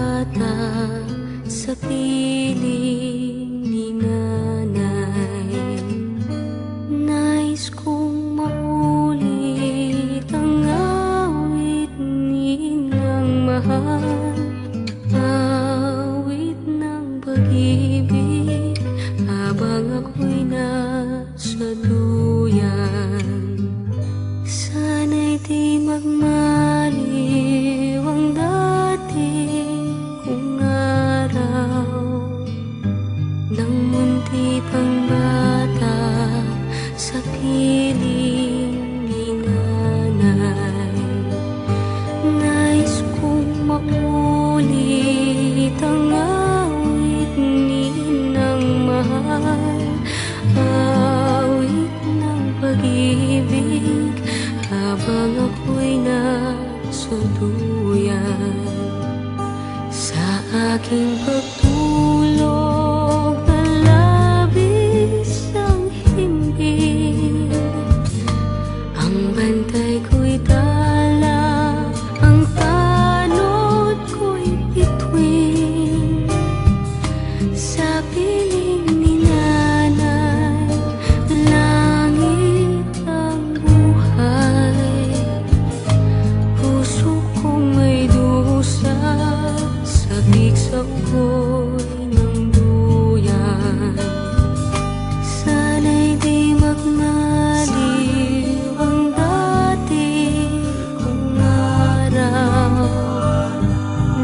bata sa piling ni nanay. Nais kong maulit ang awit ninang mahal, awit ng pag-ibig habang ako'y nasa duyan. Sana'y di magmaliw ang dati kong araw, nang munti pang bata sa piling ni nanay. Nais kong maulit ang awit ninang mahal, awit ng pag-ibig habang ako'y nasa duyan. Sa aking pagtulog na labis ang himbing, ang bantay ko'y tala, ang tanod ko'y bituin. Sa piling ni nanay, langit ang buhay. Puso kong may dusa, sabik sa ugoy ng duyan. Sana'y di magmaliw ang dati kong araw,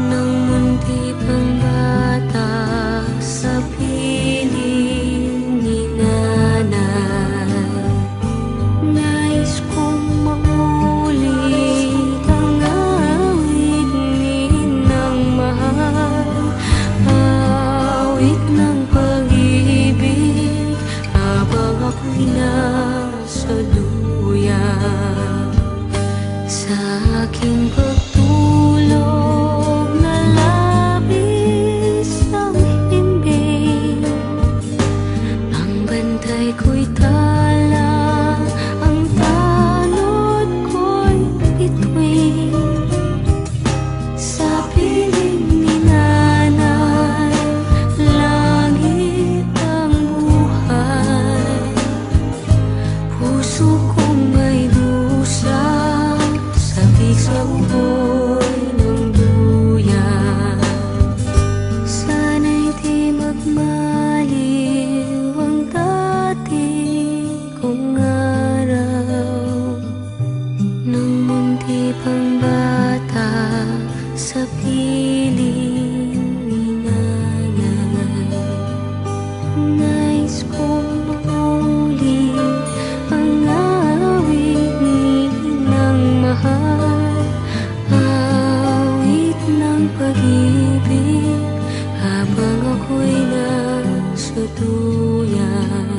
nang munti pang bata sa piling ni nanay. Nais kong maulit ang awit ninang mahal, awit ng pag-ibig habang ako'y nasa duyan. Sa aking pagtulog na labis ang himbing, ang bantay ko'y tala, ang tanod ko'y bituin. Sa piling ni nanay, langit ang buhay. Puso kong may dusa, sabik sa ugoy ng duyan. Sana'y di magmaliw ang dati kong araw, nang munti pang bata sa piling ni nanay. Nais kong maulit ang awit ninang mahal, awit ng pag-ibig habang ako'y nasa duyan.